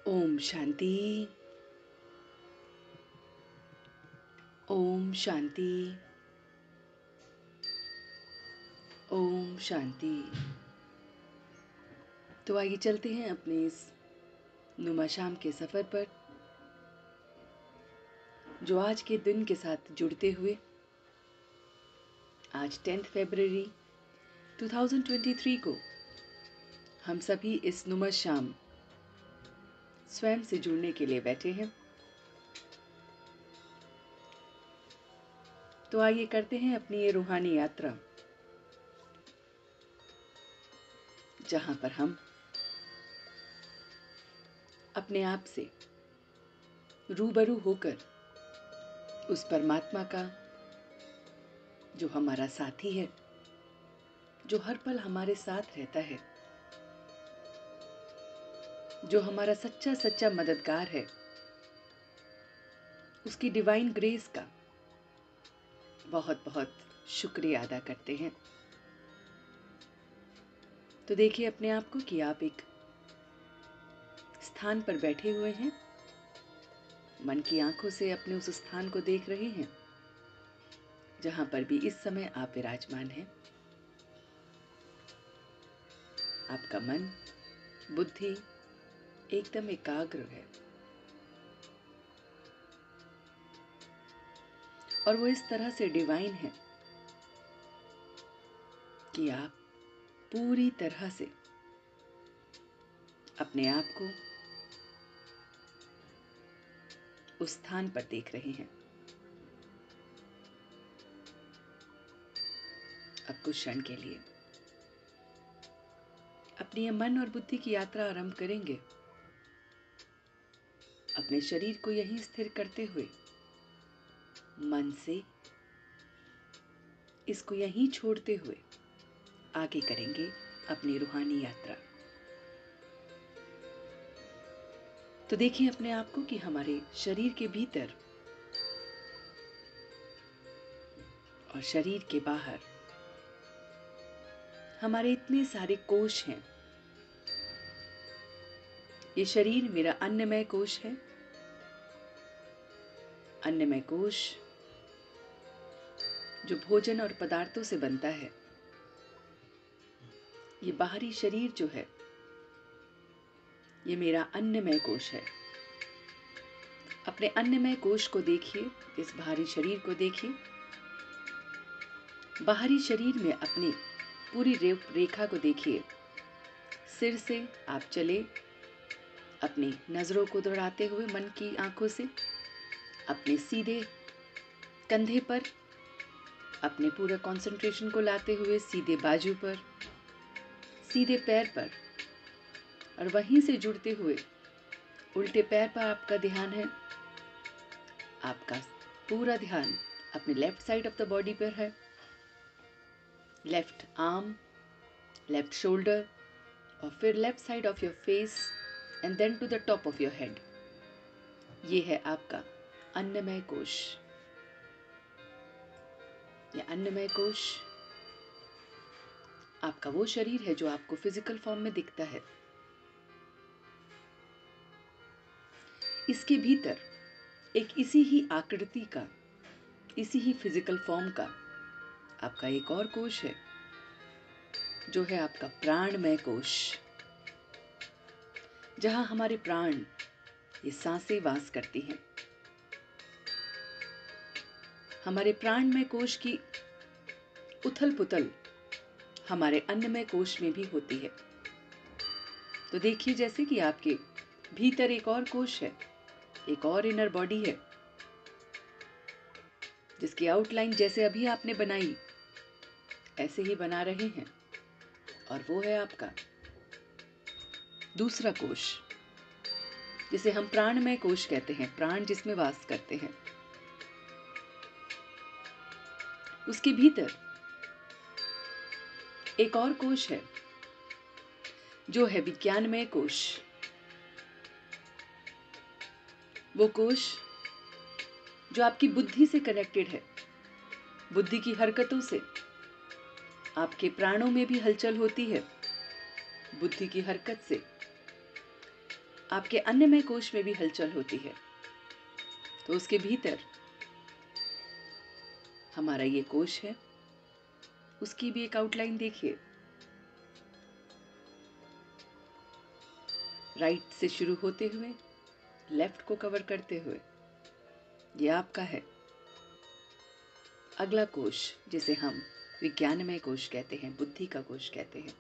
ओम शांति। ओम शांति। ओम शांति। तो आइए चलते हैं अपने इस नुमा शाम के सफर पर, जो आज के दिन के साथ जुड़ते हुए आज 10 फरवरी 2023 को हम सभी इस नुमा शाम स्वयं से जुड़ने के लिए बैठे हैं। तो आइए करते हैं अपनी ये रूहानी यात्रा, जहां पर हम अपने आप से रूबरू होकर उस परमात्मा का, जो हमारा साथी है, जो हर पल हमारे साथ रहता है, जो हमारा सच्चा सच्चा मददगार है, उसकी डिवाइन ग्रेस का बहुत बहुत शुक्रिया अदा करते हैं। तो देखिए अपने आप को कि आप एक स्थान पर बैठे हुए हैं, मन की आंखों से अपने उस स्थान को देख रहे हैं जहां पर भी इस समय आप विराजमान हैं। आपका मन, बुद्धि एकदम एकाग्र है और वो इस तरह से डिवाइन है कि आप पूरी तरह से अपने आप को उस स्थान पर देख रहे हैं। अब कुछ क्षण के लिए अपनी मन और बुद्धि की यात्रा आरंभ करेंगे, अपने शरीर को यहीं स्थिर करते हुए मन से इसको यहीं छोड़ते हुए आगे करेंगे अपनी रूहानी यात्रा। तो देखिए अपने आप को कि हमारे शरीर के भीतर और शरीर के बाहर हमारे इतने सारे कोश हैं। ये शरीर मेरा अन्नमय कोश है। अन्नमय कोश जो भोजन और पदार्थों से बनता है। ये बाहरी शरीर जो है, ये मेरा अन्नमय कोश है। अपने अन्नमय कोश को देखिए, इस बाहरी शरीर को देखिए। बाहरी शरीर में अपनी पूरी रेखा को देखिए। सिर से आप चले अपनी नजरों को दौड़ाते हुए मन की आंखों से अपने सीधे कंधे पर, अपने पूरे कंसंट्रेशन को लाते हुए सीधे बाजू पर, सीधे पैर पर, और वहीं से जुड़ते हुए उल्टे पैर पर आपका ध्यान है। आपका पूरा ध्यान अपने left side of the body पर है। लेफ्ट आर्म, लेफ्ट शोल्डर, और फिर left side of your face and then to the top of your head. ये है आपका अन्नमय कोश। ये अन्नमय कोश आपका वो शरीर है जो आपको फिजिकल फॉर्म में दिखता है। इसके भीतर एक इसी ही आकृति का, इसी ही फिजिकल फॉर्म का आपका एक और कोश है, जो है आपका प्राणमय कोश, जहां हमारे प्राण, ये सांसें वास करती हैं। हमारे प्राणमय कोश की उथल पुथल हमारे अन्नमय कोश में भी होती है। तो देखिए जैसे कि आपके भीतर एक और कोश है, एक और इनर बॉडी है, जिसकी आउटलाइन जैसे अभी आपने बनाई ऐसे ही बना रहे हैं, और वो है आपका दूसरा कोश, जिसे हम प्राणमय कोश कहते हैं। प्राण जिसमें वास करते हैं, उसके भीतर एक और कोश है, जो है विज्ञानमय कोश। वो कोश जो आपकी बुद्धि से कनेक्टेड है। बुद्धि की हरकतों से आपके प्राणों में भी हलचल होती है। बुद्धि की हरकत से आपके अन्नमय कोश में भी हलचल होती है, तो उसके भीतर हमारा ये कोश है, उसकी भी एक आउटलाइन देखिए। राइट से शुरू होते हुए लेफ्ट को कवर करते हुए ये आपका है। अगला कोश जिसे हम विज्ञानमय कोश कहते हैं, बुद्धि का कोश कहते हैं,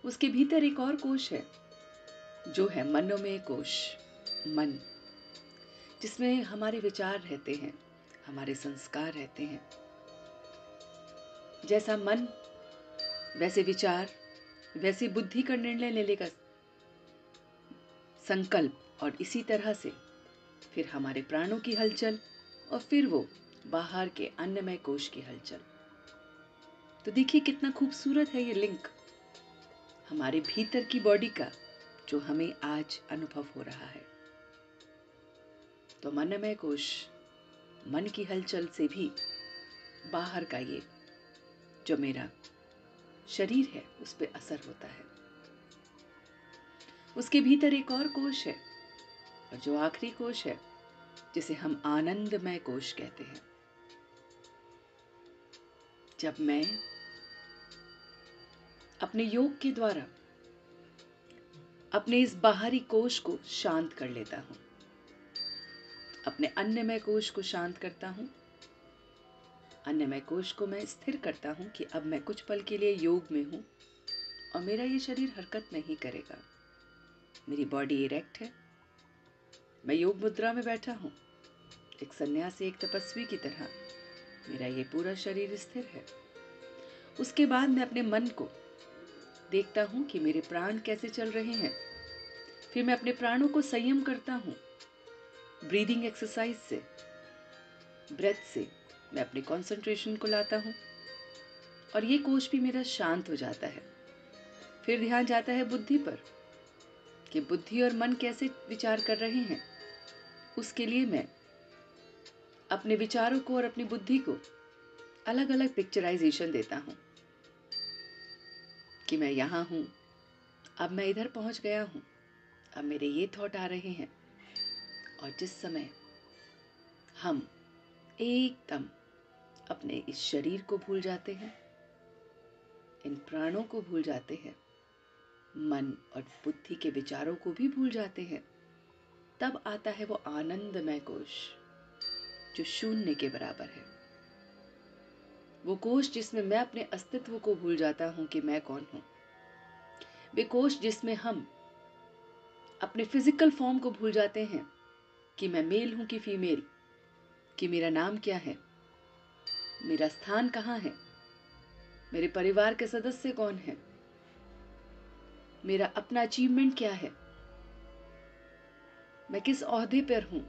उसके भीतर एक और कोश है जो है मनोमय कोश, मन, जिसमें हमारे विचार रहते हैं, हमारे संस्कार रहते हैं। जैसा मन वैसे विचार, वैसी बुद्धि का निर्णय लेने का संकल्प, और इसी तरह से फिर हमारे प्राणों की हलचल, और फिर वो बाहर के अन्नमय कोश की हलचल। तो देखिए कितना खूबसूरत है ये लिंक हमारे भीतर की बॉडी का, जो हमें आज अनुभव हो रहा है। तो मनमय कोश, मन की हलचल से भी बाहर का ये जो मेरा शरीर है उस पर असर होता है। उसके भीतर एक और कोश है, और जो आखिरी कोश है जिसे हम आनंदमय कोश कहते हैं। जब मैं अपने योग के द्वारा अपने इस बाहरी कोश को शांत कर लेता हूं, अपने अन्नमय कोश को शांत करता हूं, अन्नमय कोश को मैं स्थिर करता हूं कि अब मैं कुछ पल के लिए योग में हूं और मेरा ये शरीर हरकत नहीं करेगा, मेरी बॉडी इरेक्ट है, मैं योग मुद्रा में बैठा हूं, एक सन्यासी, एक तपस्वी की तरह मेरा ये पूरा शरीर स्थिर है। उसके बाद मैं अपने मन को देखता हूं कि मेरे प्राण कैसे चल रहे हैं। फिर मैं अपने प्राणों को संयम करता हूं, ब्रीदिंग एक्सरसाइज से, ब्रेथ से मैं अपने कंसंट्रेशन को लाता हूं, और ये कोश भी मेरा शांत हो जाता है। फिर ध्यान जाता है बुद्धि पर कि बुद्धि और मन कैसे विचार कर रहे हैं। उसके लिए मैं अपने विचारों को और अपनी बुद्धि को अलग अलग पिक्चराइजेशन देता हूं कि मैं यहां हूं, अब मैं इधर पहुंच गया हूं, अब मेरे ये थॉट आ रहे हैं। और जिस समय हम एकदम अपने इस शरीर को भूल जाते हैं, इन प्राणों को भूल जाते हैं, मन और बुद्धि के विचारों को भी भूल जाते हैं, तब आता है वो आनंदमय कोश जो शून्य के बराबर है। वो कोश जिसमें मैं अपने अस्तित्व को भूल जाता हूं कि मैं कौन हूं। वे कोश जिसमें हम अपने फिजिकल फॉर्म को भूल जाते हैं कि मैं मेल हूं कि फीमेल, कि मेरा नाम क्या है, मेरा स्थान कहाँ है, मेरे परिवार के सदस्य कौन है, मेरा अपना अचीवमेंट क्या है, मैं किस ओहदे पर हूं।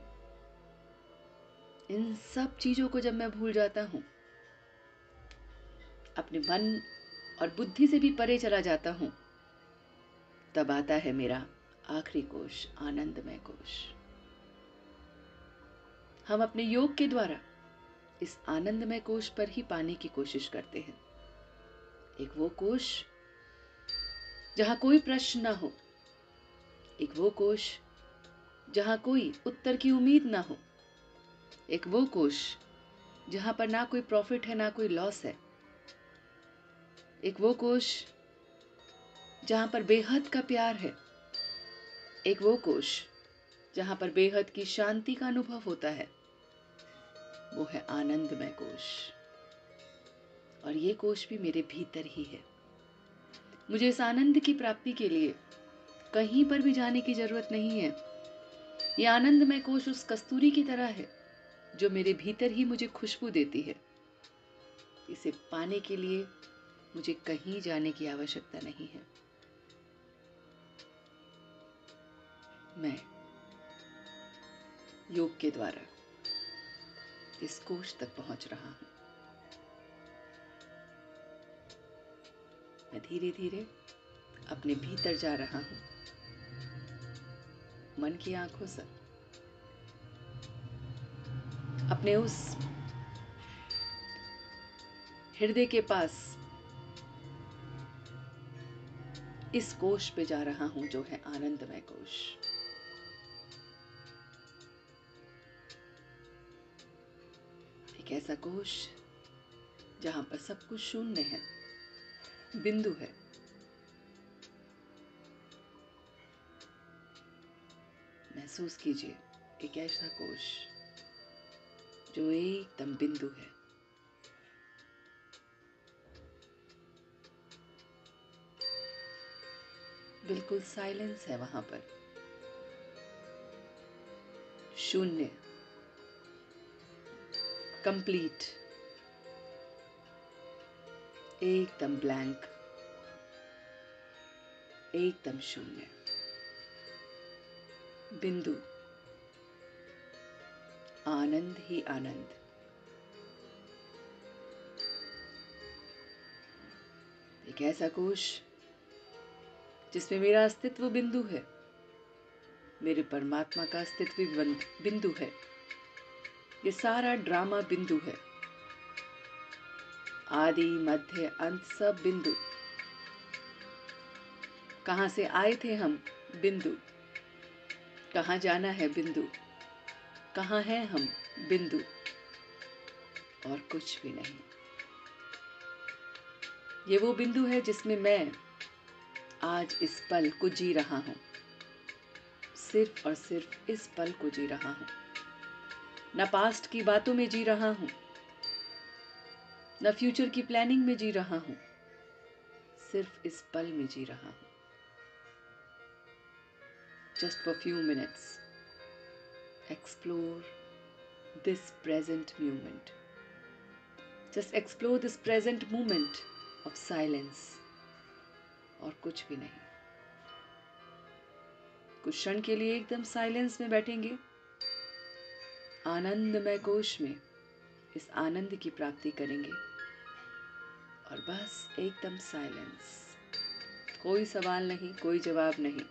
इन सब चीजों को जब मैं भूल जाता हूं, अपने मन और बुद्धि से भी परे चला जाता हूं, तब आता है मेरा आखिरी कोश, आनंदमय कोश। हम अपने योग के द्वारा इस आनंदमय कोश पर ही पाने की कोशिश करते हैं। एक वो कोश जहां कोई प्रश्न ना हो, एक वो कोश जहां कोई उत्तर की उम्मीद ना हो, एक वो कोश जहां पर ना कोई प्रॉफिट है ना कोई लॉस है, एक वो कोश जहां पर बेहद का प्यार है, एक वो कोश जहां पर बेहद की शांति का अनुभव होता है, वो है आनंदमय कोश। और ये कोश भी मेरे भीतर ही है। मुझे इस आनंद की प्राप्ति के लिए कहीं पर भी जाने की जरूरत नहीं है। ये आनंदमय कोश उस कस्तूरी की तरह है जो मेरे भीतर ही मुझे खुशबू देती है। इसे पाने के लिए मुझे कहीं जाने की आवश्यकता नहीं है। मैं योग के द्वारा इस कोश तक पहुंच रहा हूं। मैं धीरे धीरे अपने भीतर जा रहा हूं, मन की आंखों से अपने उस हृदय के पास इस कोश पे जा रहा हूं जो है आनंदमय कोश। एक ऐसा कोश जहां पर सब कुछ शून्य है, बिंदु है। महसूस कीजिए एक ऐसा कोश जो एकदम बिंदु है। बिल्कुल साइलेंस है वहां पर, शून्य, कंप्लीट, एकदम ब्लैंक, एकदम शून्य, बिंदु, आनंद ही आनंद। एक ऐसा कोश जिसमें मेरा अस्तित्व बिंदु है, मेरे परमात्मा का अस्तित्व बिंदु है। ये सारा ड्रामा बिंदु है, आदि मध्य अंत सब बिंदु। कहां से आए थे हम, बिंदु। कहां जाना है, बिंदु। कहां हैं हम, बिंदु। और कुछ भी नहीं। ये वो बिंदु है जिसमें मैं आज इस पल को जी रहा हूं, सिर्फ और सिर्फ इस पल को जी रहा हूं। न पास्ट की बातों में जी रहा हूं, न फ्यूचर की प्लानिंग में जी रहा हूं, सिर्फ इस पल में जी रहा हूं। Just for a few minutes, explore this present moment. Just explore this present moment of silence. और कुछ भी नहीं। कुछ क्षण के लिए एकदम साइलेंस में बैठेंगे, आनंदमय कोश में इस आनंद की प्राप्ति करेंगे। और बस एकदम साइलेंस, कोई सवाल नहीं, कोई जवाब नहीं,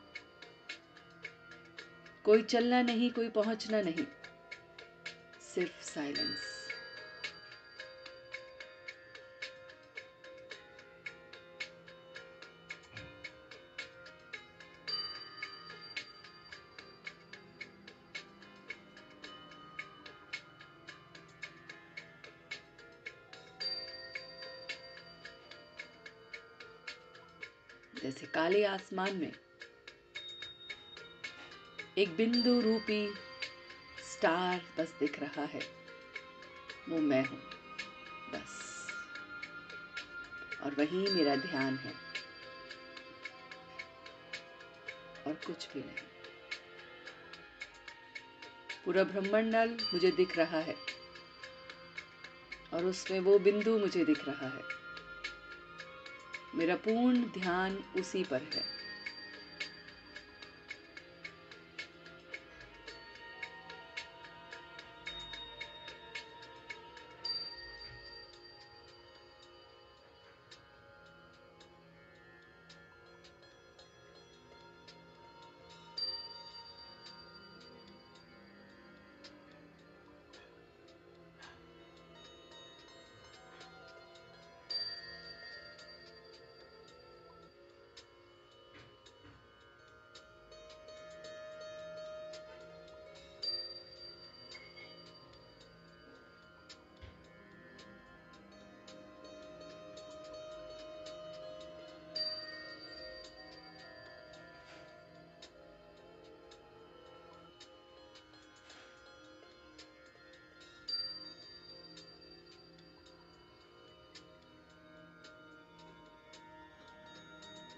कोई चलना नहीं, कोई पहुंचना नहीं, सिर्फ साइलेंस। जैसे काले आसमान में एक बिंदु रूपी स्टार बस दिख रहा है, वो मैं हूं बस। और वही मेरा ध्यान है, और कुछ भी नहीं। पूरा ब्रह्मांड मुझे दिख रहा है, और उसमें वो बिंदु मुझे दिख रहा है। मेरा पूर्ण ध्यान उसी पर है।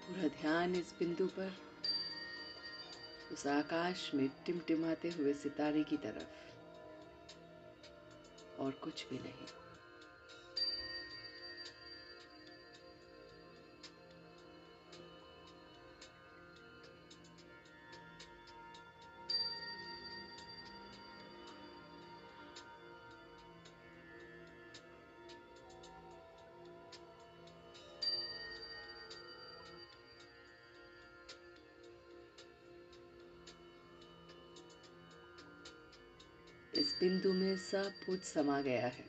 पूरा ध्यान इस बिंदु पर, उस आकाश में टिमटिमाते हुए सितारे की तरफ, और कुछ भी नहीं। इस बिंदु में सब कुछ समा गया है।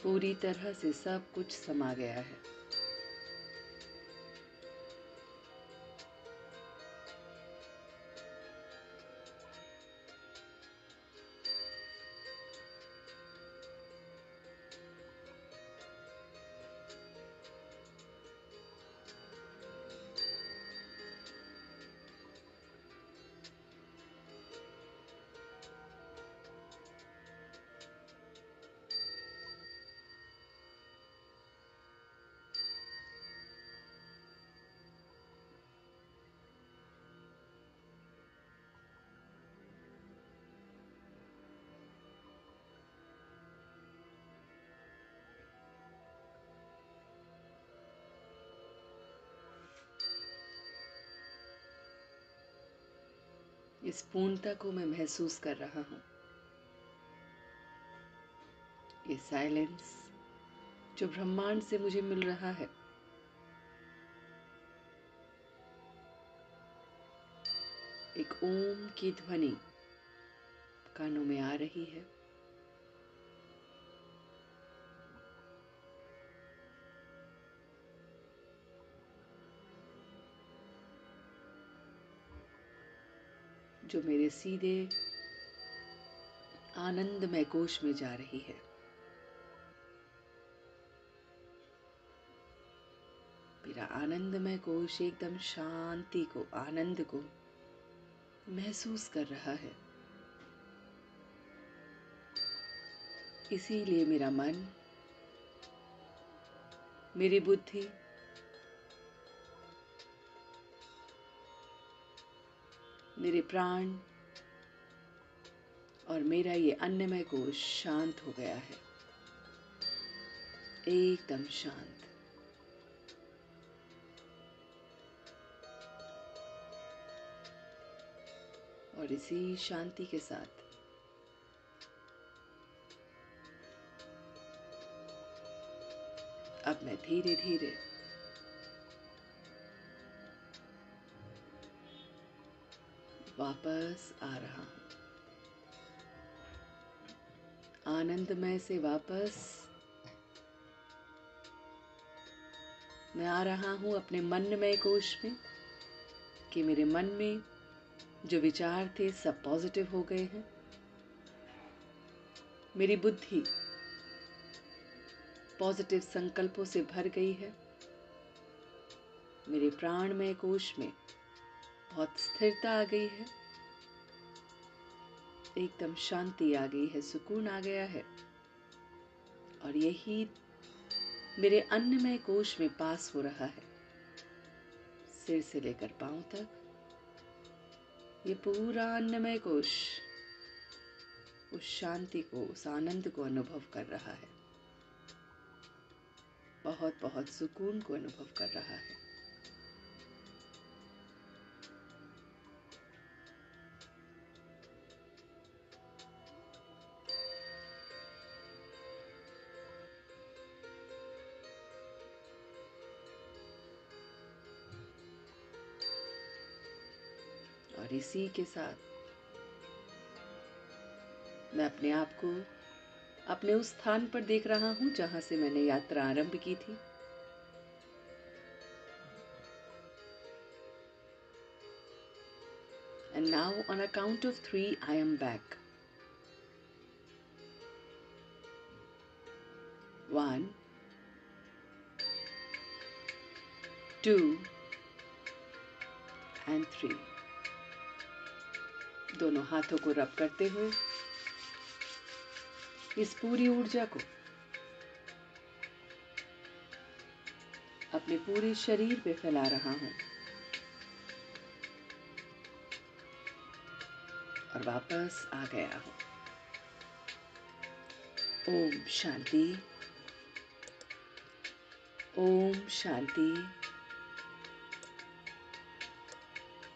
पूरी तरह से सब कुछ समा गया है। इस पूर्णता को मैं महसूस कर रहा हूँ। ये साइलेंस जो ब्रह्मांड से मुझे मिल रहा है, एक ओम की ध्वनि कानों में आ रही है। जो मेरे सीधे आनंदमय कोश में जा रही है। मेरा आनंदमय कोश एकदम शांति को, आनंद को महसूस कर रहा है। इसीलिए मेरा मन, मेरी बुद्धि, मेरे प्राण और मेरा ये अन्नमय कोश शांत हो गया है, एकदम शांत। और इसी शांति के साथ अब मैं धीरे धीरे वापस आ रहा हूँ। आनंदमय से वापस मैं आ रहा हूँ अपने मनमय कोश में, कि मेरे मन में जो विचार थे सब पॉजिटिव हो गए हैं। मेरी बुद्धि पॉजिटिव संकल्पों से भर गई है। मेरे प्राणमय कोश में बहुत स्थिरता आ गई है, एकदम शांति आ गई है, सुकून आ गया है। और यही मेरे अन्नमय कोश में पास हो रहा है। सिर से लेकर पांव तक ये पूरा अन्नमय कोश उस शांति को, उस आनंद को अनुभव कर रहा है, बहुत बहुत सुकून को अनुभव कर रहा है। और इसी के साथ मैं अपने आप को अपने उस स्थान पर देख रहा हूं जहां से मैंने यात्रा आरंभ की थी। And now on a count of 3, I am back. 1, 2 and 3. दोनों हाथों को रब करते हुए इस पूरी ऊर्जा को अपने पूरे शरीर पे फैला रहा हूं और वापस आ गया हूं। ओम शांति, ओम शांति,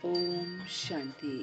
ओम शांति।